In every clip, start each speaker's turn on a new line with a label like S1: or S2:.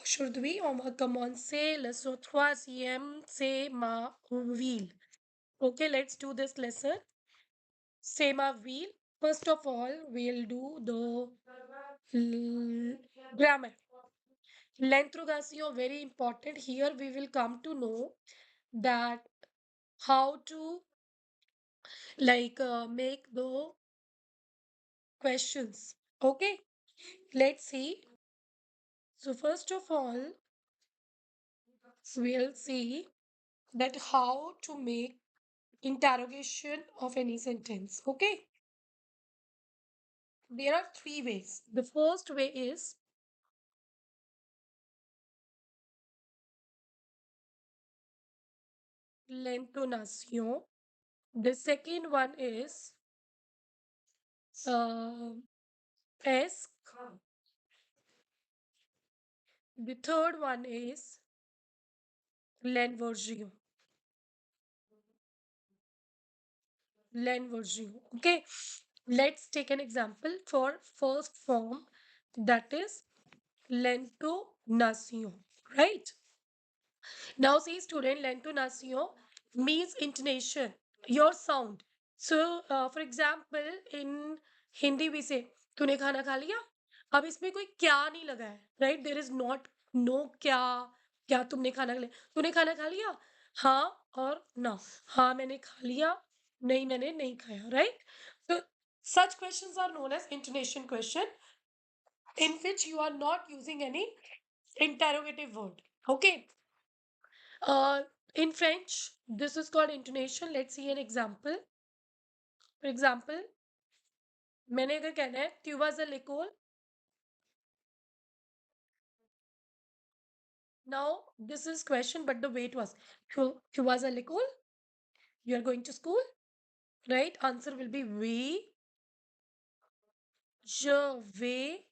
S1: Aujourd'hui, on va commencer leçon troisième, c'est ma wheel. Okay, let's do this lesson. C'est ma wheel. First of all, we'll do the grammar. L'interrogation very important. Here we will come to know that how to make the questions. Okay, let's see. So first of all, we'll see that how to make interrogation of any sentence. Okay, there are three ways. The first way is l'intonation. The second one is esque. The third one is l'inversion. L'inversion. Okay, let's take an example for first form, that is l'intonation. Right now, see student, l'intonation means intonation, your sound. So, for example, in Hindi we say, तूने खाना खा लिया? अब इसमें कोई क्या नहीं लगा है, right? There is not no क्या, क्या तुमने खाना खा लिया? तूने खाना खा लिया? हाँ और ना. हाँ मैंने खा लिया, नहीं मैंने नहीं खाया, right? So, such questions are known as intonation question, in which you are not using any interrogative word. Okay. In French, this is called intonation. Let's see an example. For example, मैंने अगर कहना है tu vas à l'école. Now this is question, but the weight was tu vas à l'école. You are going to school, right? Answer will be oui, je vais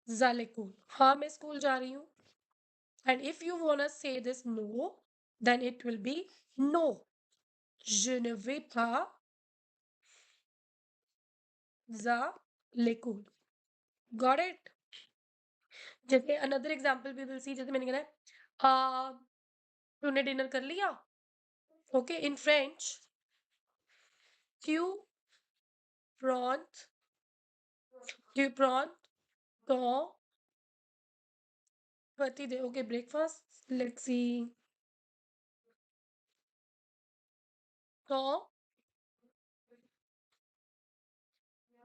S1: à l'école. हाँ मैं school जा रही हूँ. And if you wanna say this no, then it will be no, je ne vais pas à l'école. Got it? जैसे another example we will see, जैसे मैंने कहना है तूने डिनर कर लिया? Okay, in French, tu prends, tu prends ton petit dé. Okay, breakfast. Let's see. Ton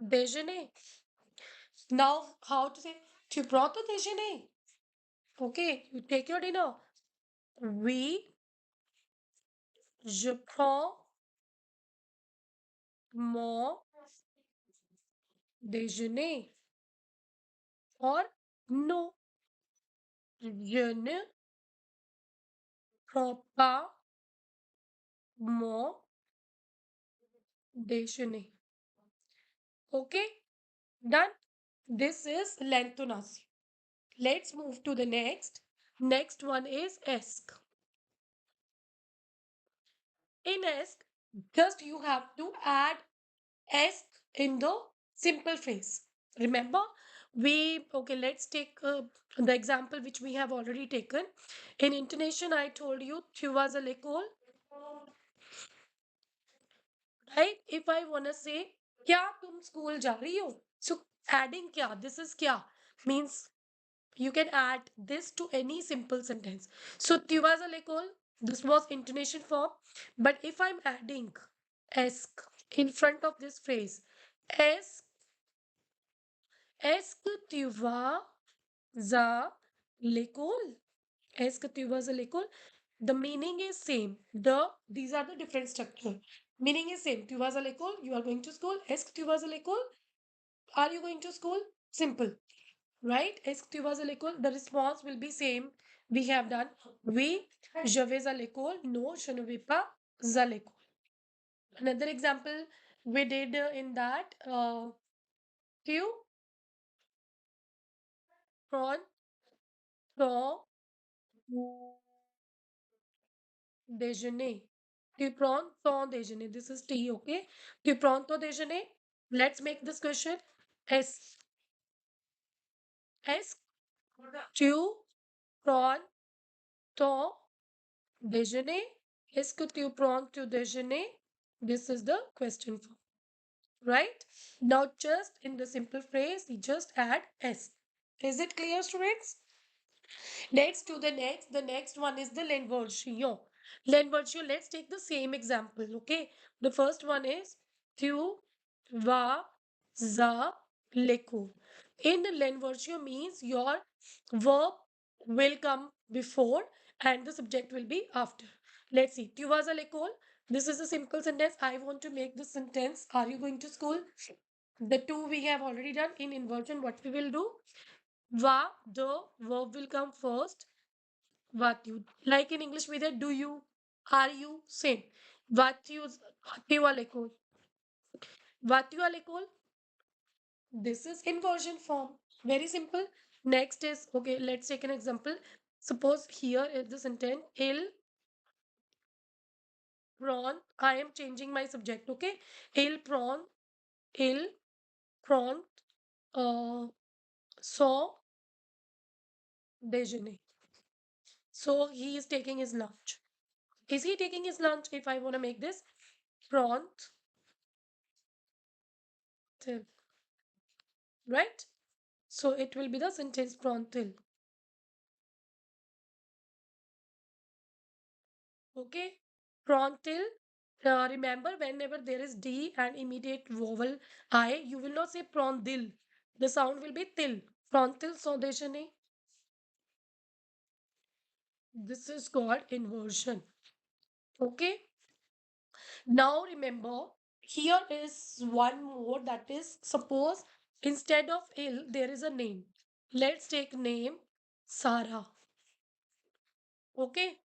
S1: déjeuner. Now, how to say tu prends ton déjeuner? Okay, you take your dinner. Oui, je prends mon déjeuner. Or non, je ne prends pas mon déjeuner. Okay, done. This is l'intonation. Let's move to the next. Next one is ask. In ask, just you have to add ask in the simple phrase. Remember, okay, let's take the example which we have already taken. In intonation, I told you, tu vas à l'école, right? If I want to say, क्या तुम school जा रही हो? So, adding क्या, this is क्या, means you can add this to any simple sentence. So, tu vas à l'école, this was intonation form. But if I'm adding ask in front of this phrase, ask, est-ce que tu vas à l'école? Est-ce que tu vas à l'école? The meaning is same. These are the different structure. Meaning is same. Tu vas à l'école, you are going to school. Est-ce que tu vas à l'école? Are you going to school? Simple. Right? Est-ce que tu vas à l'école? The response will be same. We have done. Oui, je vais à l'école. No, je ne vais pas à l'école. Another example we did in that. Tu prends ton déjeuner. Tu prends ton déjeuner. This is tea, okay? Tu prends ton déjeuner. Let's make this question. Est-ce tu तो déjeuner? Est-ce que tu prends tu déjeuner? This is the question form, right? Now, just in the simple phrase, you just add s. Is it clear, students? Next to the next one is the l'inversion. L'inversion, let's take the same example, okay? The first one is tu vas à l'école. In l'inversion means your verb will come before and the subject will be after. Let's see. Tu vas à l'école. This is a simple sentence. I want to make this sentence. Are you going to school? The two we have already done. In inversion, what we will do? Va, the verb will come first. What you like in English we say do you, are you, same. What you are like what you are like this is inversion form. Very simple. Next is okay, let's take an example. Suppose here is the sentence il prawn. I am changing my subject, okay? Il prawn, il prawn saw déjeuner. So he is taking his lunch. Is he taking his lunch? If I want to make this prompt, right? So it will be the sentence prontil. Okay? Prontil. Remember, whenever there is D and immediate vowel I, you will not say prontil. The sound will be til. Prontil sondeshane. This is called inversion. Okay? Now remember, here is one more, that is suppose instead of ill there is a name. Let's take name Sarah. Okay?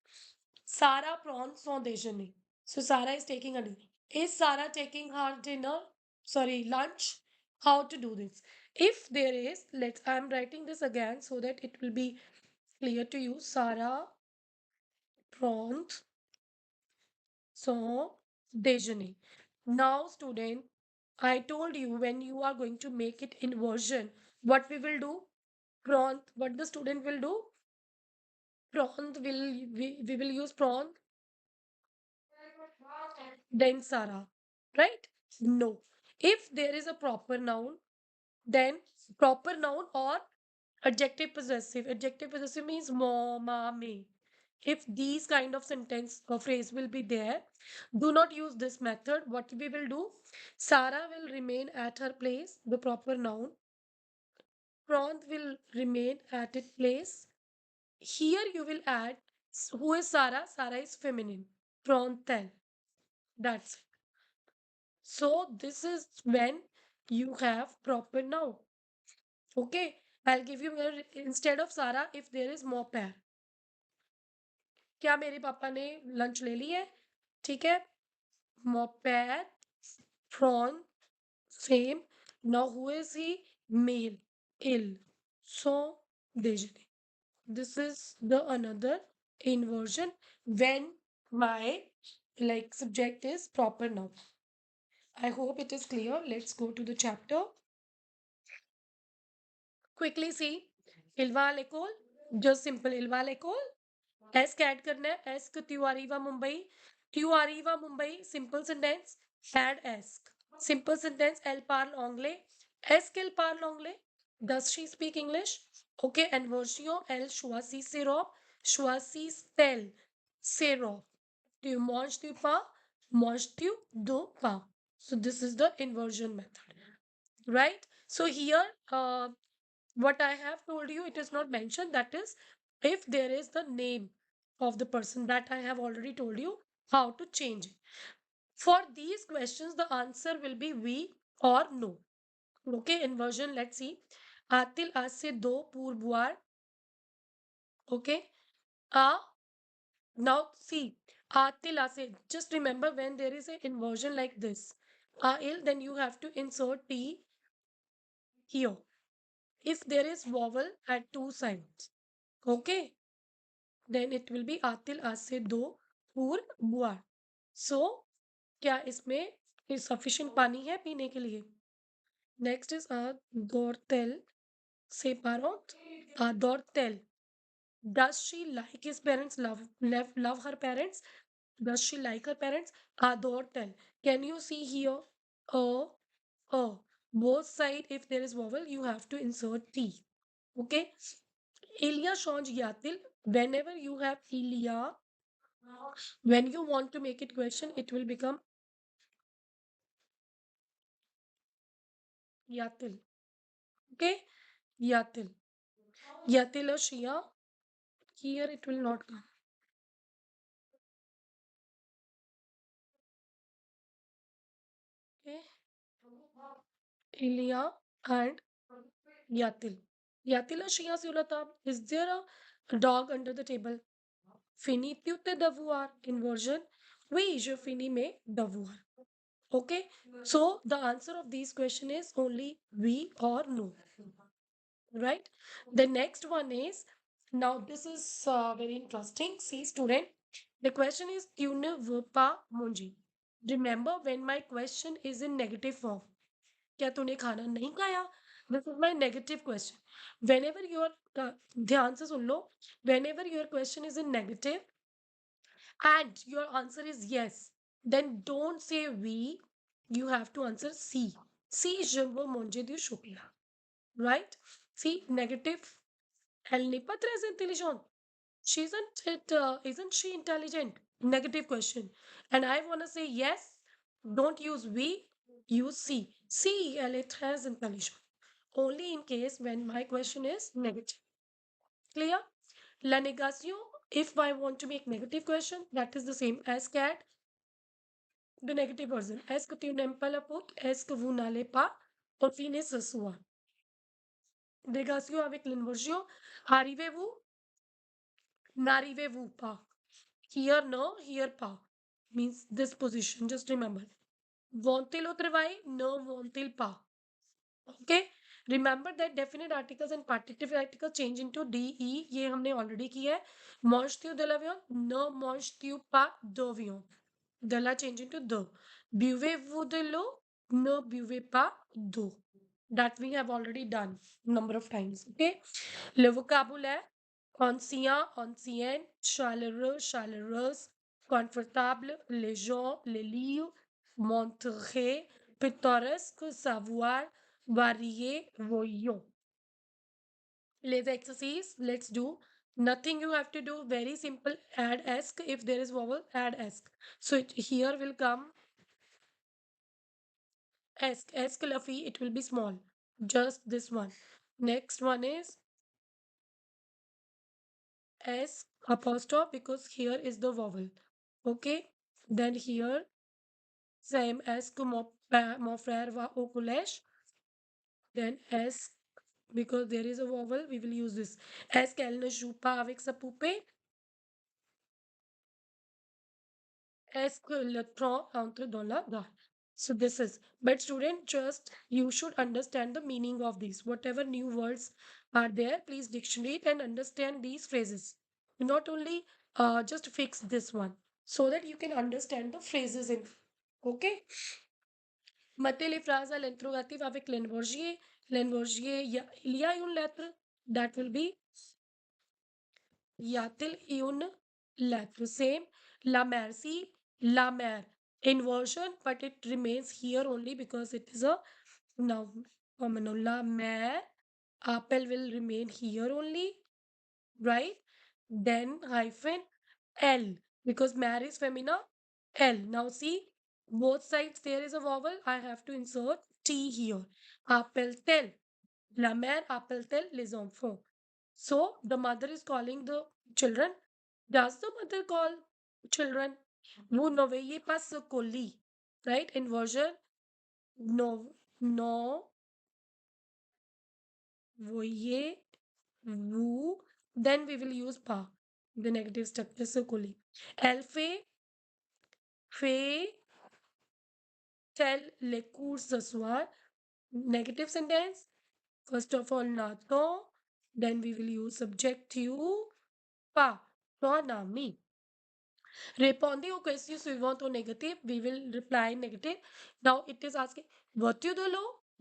S1: Sarah prawns son déjeuner. So Sarah is taking a dinner. Is Sarah taking her dinner? Sorry, lunch. How to do this? If there is, let's I'm writing this again so that it will be clear to you. Sarah prawns son déjeuner. Now, student, I told you when you are going to make it inversion, what we will do? Prawn. What the student will do? Prawn will we will use prawn then Sarah, right? No. If there is a proper noun, then proper noun or adjective possessive. Adjective possessive means mo, ma, me. If these kind of sentence or phrase will be there, do not use this method. What we will do? Sarah will remain at her place, the proper noun. Prompt will remain at its place. Here you will add who is Sarah? Sarah is feminine. Prontel. That's it. So this is when you have proper noun. Okay, I'll give you instead of Sarah if there is more pair. क्या मेरे पापा ने lunch ले ली है? ठीक है, मोपैर prawn same. Now who is he? Male. Ill. So déjeuner. This is the another inversion when my like subject is proper noun. I hope it is clear. Let's go to the chapter. Quickly see. Ilva Lekol. Just simple Ilva Lekol. S का add करना है. Ask Tiwariva Mumbai. Tiwariva Mumbai. Simple sentence. Add ask. Simple sentence. Elle parle anglais. Est-ce qu'elle parle anglais? Does she speak English? Okay. And version. Elle choisit sirop. Choisit sel. Sirop. Tu manges du pain? Manges-tu du pain? So this is the inversion method. Right? So here, what I have told you, it is not mentioned. That is, if there is the name of the person that I have already told you how to change it. For these questions, the answer will be we or no. Okay, inversion, let's see. Atil आज से दो pourboire. Okay. A now see. Atil आज से. Just remember when there is an inversion like this. Il, then you have to insert T here. If there is vowel at two sides. Okay. Then it will be आतिल आज से दो पूर बुआ. So क्या इसमें sufficient पानी है पीने के लिए? Next is a dortel separate. A dortel. Does she like his parents? Love her parents? Does she like her parents? Adortel. Can you see here? A, a. Both side, if there is vowel, you have to insert T. Okay? Ilya change yatil. Whenever you have Ilya, when you want to make it question, it will become yatil. Okay? Yatil. Yatil or Shia. Here it will not come. Okay? Ilya and Yatil. Yatil or Shia Sulata. Is there a dog under the table? Fini tute devoir inversion. Oui, je finis mes devoirs. Okay, so the answer of these question is only we or no, right? The next one is, now this is very interesting. See, student, the question is tu ne veux pas manger. Remember, when my question is in negative form, क्या तूने खाना नहीं खाया? This is my negative question. Whenever your ध्यान से सुन लो, whenever your question is in negative and your answer is yes, then don't say we. You have to answer C. C, je veux manger du chocolat. Right? See, negative. Elle n'est pas très intelligente. She isn't she intelligent? Negative question. And I want to say yes. Don't use we. Use C. C, elle est très intelligente. Only in case when my question is negative. Clear? La négation, if I want to make negative question, that is the same as cat. The negative version. Est-ce que tu n'aimes pas la pote? Est-ce que vous n'allez pas au dîner ce soir? Négation avec l'inversion. Arrivez-vous? N'arrivez-vous pas? Here no, here pas. Means this position. Just remember. Vont-ils au travail? No, vont-ils pas? Okay. Remember that definite articles and partitive articles change into DE. ये हमने already किया है. Manges-tu de l'avion? No, manges-tu pas d'avion? De la change into the. Buvez-vous de l'eau? Ne buvez pas d'eau. That we have already done number of times. Okay. Le vocabulaire ancien, ancienne, chaleureux, chaleureuse, confortable, léger, les livres, montrer, pittoresque, savoir, varié, voyons. Les exercises, let's do. Nothing you have to do, very simple. Add ask. If there is vowel, add ask. So here will come ask. Ask Lafi, it will be small. Just this one. Next one is S apostrophe because here is the vowel. Okay. Then here same as que mon frère va au collège. Then S because there is a vowel we will use this. Est-ce qu'elle ne joue pas avec sa poupée? Est-ce que le train entre dans la gare? So this is. But student, just you should understand the meaning of these. Whatever new words are there, please dictionary and understand these phrases. Not only just fix this one so that you can understand the phrases in. Okay. Mettez les phrases à l'interrogatif avec l'invergier. L'invergier, il y a une lettre. That will be y a-t-il une lettre? Same. La merci, la mer. Inversion, but it remains here only because it is a noun. Noun. La mer. Apple will remain here only, right? Then hyphen L because mer is femina. L. Now see, both sides there is a vowel. I have to insert T here. Appelle-t-elle? La mère appelle-t-elle les enfants? So the mother is calling the children. Does the mother call children? Vous ne voyez pas ce colis, right? Inversion. No, no, voyez vous. Then we will use pas. The negative structure ce colis. Elle fait telle les cours ce soir. Negative sentence. First of all, nato. Then we will use subject you. Pas. Ton ami. Répondez aux questions suivantes au négatif. We will reply negative. Now it is asking, what you do?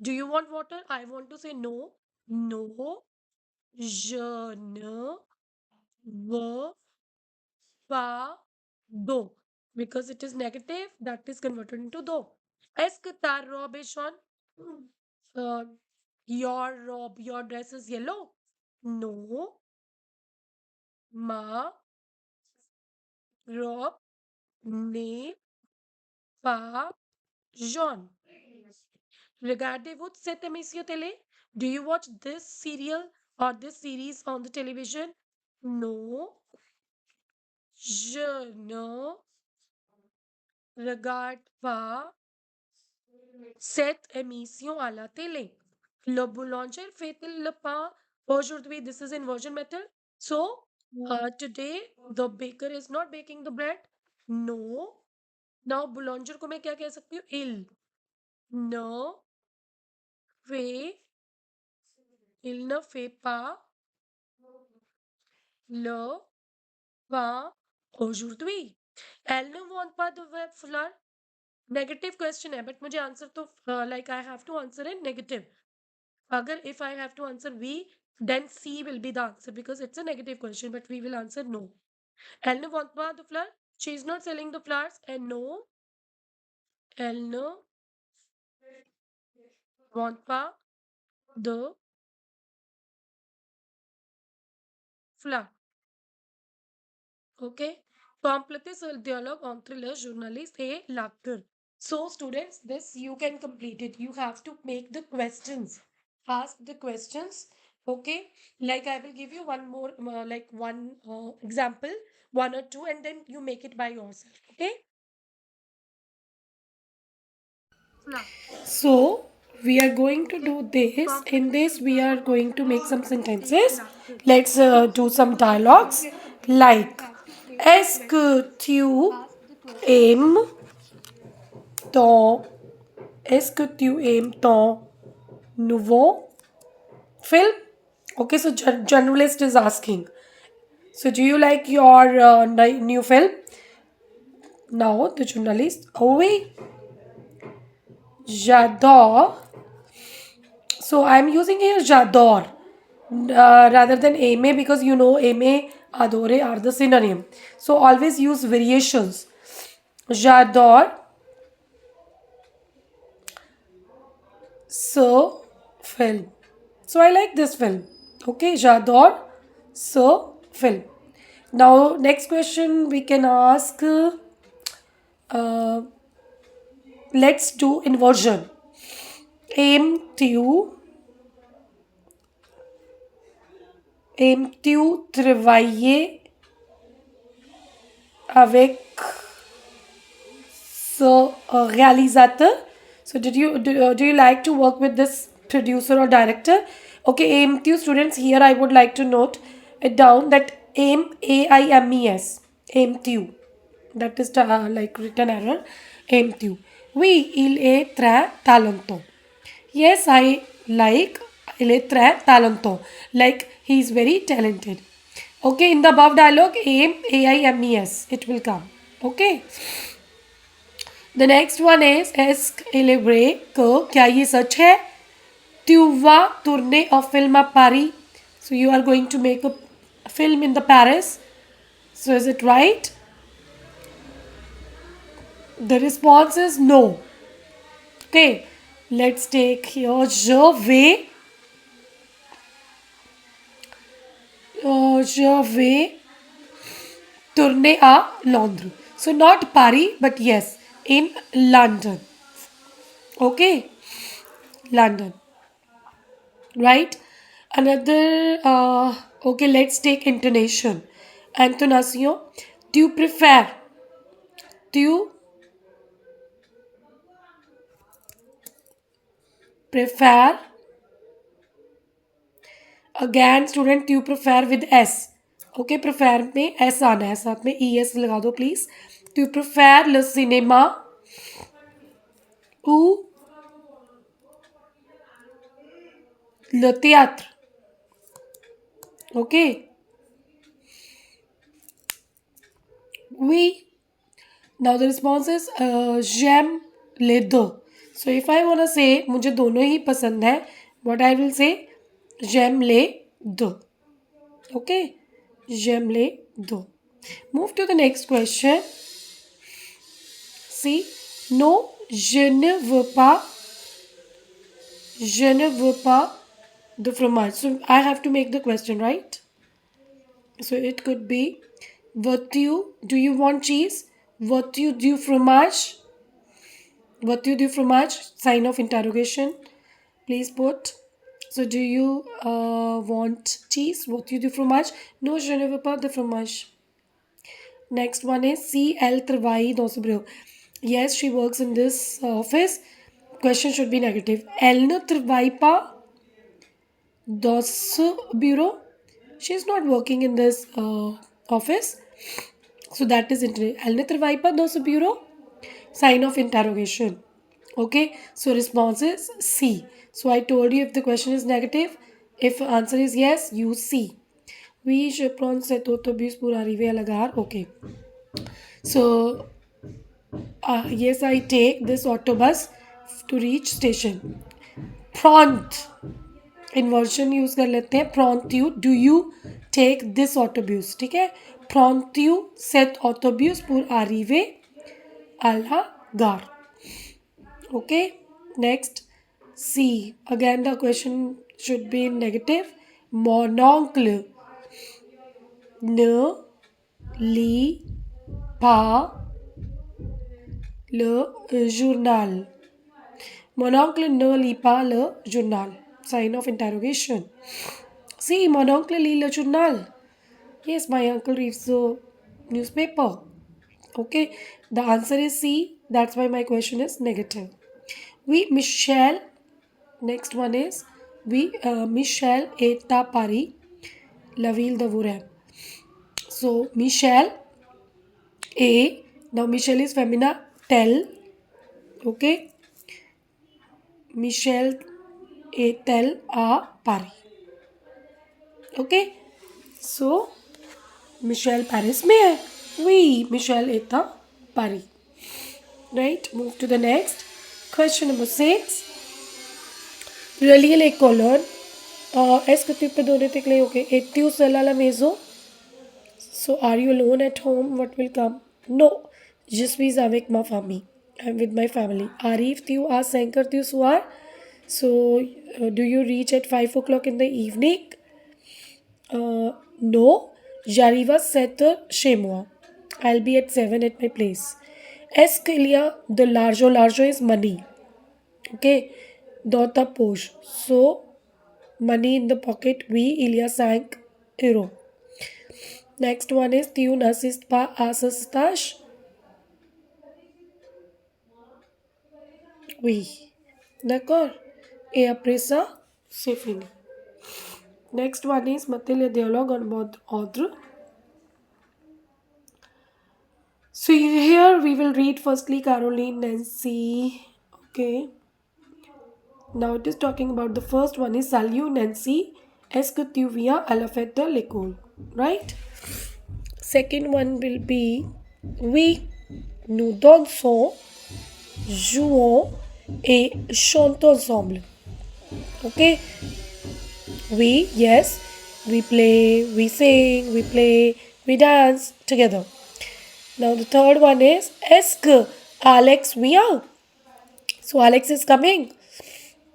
S1: Do you want water? I want to say no. No. Je ne v, fa, do. Because it is negative, that is converted into do. Est-ce que ta robe est jaune? Uh, your robe, your dress is yellow? No. Ma robe n'est pas jaune. Regardez-vous cette émission télé? Do you watch this serial or this series on the television? No. Je ne regarde pas cette émission à la télé. Le boulanger fait-il le pain aujourd'hui? This is inversion method. So, today the baker is not baking the bread. No. Now, boulanger को मैं क्या कह सकती हूँ? Il ne fait, il ne fait pas le pain aujourd'hui. Elle ne vend pas de web fleur. Negative question है, but मुझे answer तो like I have to answer in negative. Agar if I have to answer V, then C will be the answer because it's a negative question, but we will answer no. Elle ne vend pas de fleurs. She is not selling the flowers. And no, elle ne vend pas de fleurs. Okay. Complétez ce dialogue entre le journaliste et l'acteur. So, students, this you can complete it. You have to make the questions. Ask the questions. Okay. Like I will give you one more, like one example, one or two, and then you make it by yourself. Okay. So, we are going to do this. In this, we are going to make some sentences. Let's do some dialogues. Like, est-ce que tu aimes ton, est-ce que tu aimes ton nouveau film? Okay, so journalist is asking. So, do you like your new film? Now, the journalist, oh oui, j'adore. So I'm using here j'adore rather than aime because you know aime, adore are the synonym. So always use variations. J'adore ce film. So I like this film. Okay, j'adore ce film. Now next question we can ask. Uh, let's do inversion. Aimes-tu aimes-tu travailler avec ce réalisateur? So do you like to work with this producer or director? Okay, aimes-tu students, here I would like to note it down that aim AIMES, aimes-tu. That is like written error. Aimes-tu. Oui, il est très talentueux. Yes, I like il est très talentueux. Like he is very talented. Okay, in the above dialogue, aim AIMES. It will come. Okay. The next one is est-ce qu'il est vrai que क्या ये सच है? Tu vas tourner a film à Paris. So you are going to make a film in the Paris. So is it right? The response is no. Okay. Let's take here je vais tourner à Londres. So not Paris, but yes, in London. Okay, London. Right? Another, okay, let's take intonation. Intonation. Tu préfères. Tu préfères. Again, student, tu préfères with S. Okay, préfère में S आना है साथ में ES लगा दो please. Tu préfères le cinéma ou le théâtre. Okay. Oui. Now the response is j'aime les deux. So if I wanna say मुझे दोनों ही पसंद है, what I will say j'aime les deux. Okay. J'aime les deux. Move to the next question. See, no, je ne veux pas the fromage. So I have to make the question, right? So it could be, do you want cheese? What you do fromage? What you do fromage? Sign of interrogation. Please put. So do you want cheese? What you do fromage? No, je ne veux pas de fromage. Next one is C. Elle travaille dans ce bureau. Yes, she works in this office. Question should be negative. Elle ne travaille pas dans ce bureau. She is not working in this office. So that is internet. Elle ne travaille pas dans ce bureau. Sign of interrogation. Okay. So response is C. So I told you if the question is negative. If answer is yes, use C. Oui, je prends cet autobus pour arriver à la gare. Okay. So yes, I take this autobus to reach station. Prompt inversion use कर लेते हैं. Prompt you do you take this autobus. ठीक है. प्रॉन्ट you set ऑटोब्यूस पुर arrive alla gar. Okay. Next, C. Again the question should be in negative. Mon oncle ne lit pas le journal. Mon oncle ne lit pas le journal. Sign of interrogation. See, mon oncle lit le journal. Yes, my uncle reads the newspaper. Okay, the answer is C. That's why my question is negative. Oui, Michelle. Next one is Michelle est à Paris, la ville de Vaurien. So Michelle A. Now Michelle is femina. Tell. Okay, Michelle est-elle à Paris? Okay, so Michelle Paris में है. Oui, Michelle est à Paris. Right, move to the next. Question number 6. Relie les colonnes. Est-ce que tu peux donner tes clés? Okay. Es-tu seul à la maison? So, are you alone at home? What will come? No. Je suis avec ma famille. I'm with my family. Arrives-tu à 5 heures du soir? So, do you reach at 5 o'clock in the evening? No. J'arrive à 7 heures chez moi. I'll be at 7 at my place. Est-ce qu'il y a de l'argent? L'argent is money. Okay. Dans ta poche. So, money in the pocket. Oui, il y a 5 euros. Next one is, tu n'assistes pas à ce stage? Oui. D'accord. Et après ça, c'est fini. Next one is, mettez le dialogue en mode ordre. So here we will read firstly Caroline, Nancy. Okay. Now it is talking about the first one is, salut Nancy, est-ce que tu viens à la fête de l'école? Right? Second one will be, oui, nous dansons, jouons et chantons ensemble. Okay? We, yes, we play, we sing, we play, we dance together. Now the third one is, est-ce que Alex vient? So Alex is coming.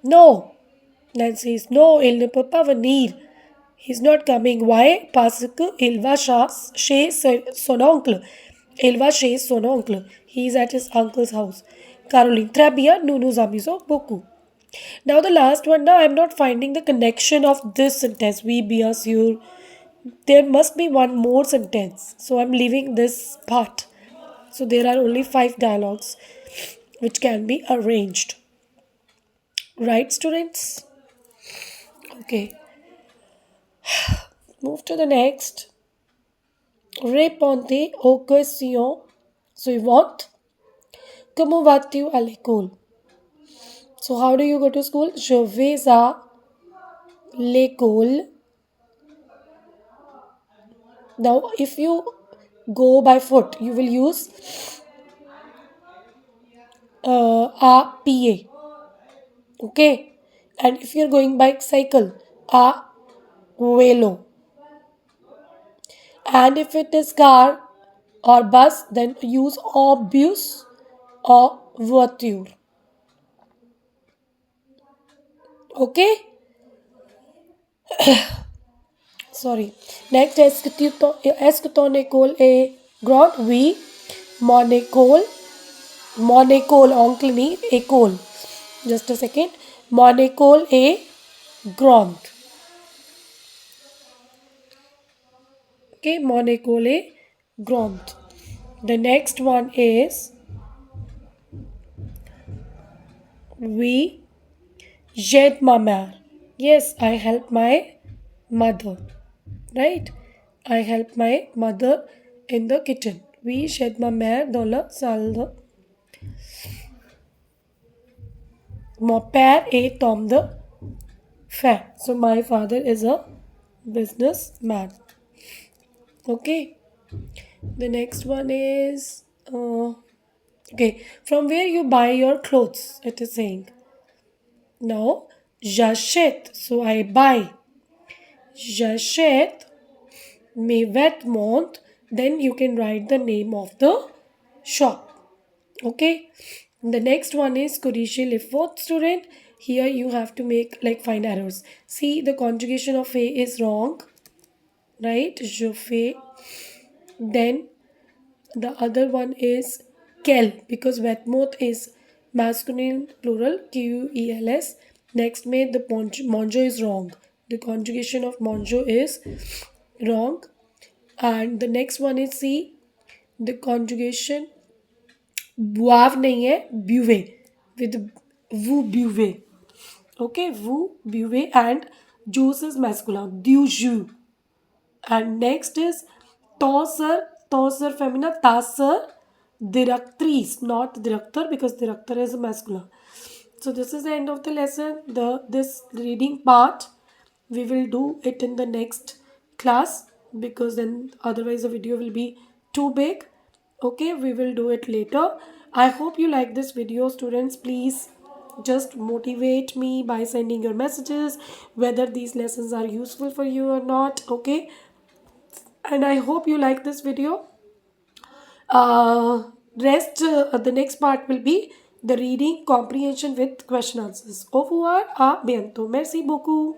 S1: No. Nancy says, no, il ne peut pas venir. He's not coming. Why? Parce que il va chez son oncle. Il va chez son oncle. He is at his uncle's house. Caroline, très bien, nous nous amusons beaucoup. Now the last one, now I'm not finding the connection of this sentence. We, bien sûr. There must be one more sentence. So I'm leaving this part. So there are only 5 dialogues which can be arranged. Right, students? Okay. Move to the next. Répondez aux questions suivantes. Comment vas-tu à l'école? So how do you go to school? Je vais à l'école. Now if you go by foot, you will use à pied. Okay? And if you're going by cycle, à vélo. And if it is car or bus, then use obvious or voiture. Okay? Sorry. Next, est-ce que ton école est grande? Oui. Mon école, oncle ni école. Just a second. Mon école est grande. Okay, mon école est grande. The next one is we j'aide ma mère. Yes, I help my mother. Right? I help my mother in the kitchen. Oui, j'aide ma mère dans la salle de. Mon père est homme de fer. So my father is a businessman. Okay. The next one is okay. From where you buy your clothes? It is saying. Now, j'achète. So I buy. J'achète mes vêtements. Then you can write the name of the shop. Okay. The next one is corriger les fautes, student. Here you have to make like find errors. See, the conjugation of a is wrong, right? Je fais. Then the other one is quel, because Vetmoth is masculine plural QELS. Next made the monjo is wrong. The conjugation of monjo is wrong. And the next one is C. The conjugation boive नहीं है buvez with vous buvez. Okay, vous buvez and juice is masculine. Du jus. And next is tosser, tosser feminine, tasser, directrice, not director because director is masculine. So this is the end of the lesson. This reading part we will do it in the next class because then otherwise the video will be too big. Okay, we will do it later. I hope you like this video, students. Please just motivate me by sending your messages whether these lessons are useful for you or not. Okay, and I hope you like this video. The next part will be the reading comprehension with question answers. Au revoir, à bientôt. Merci beaucoup.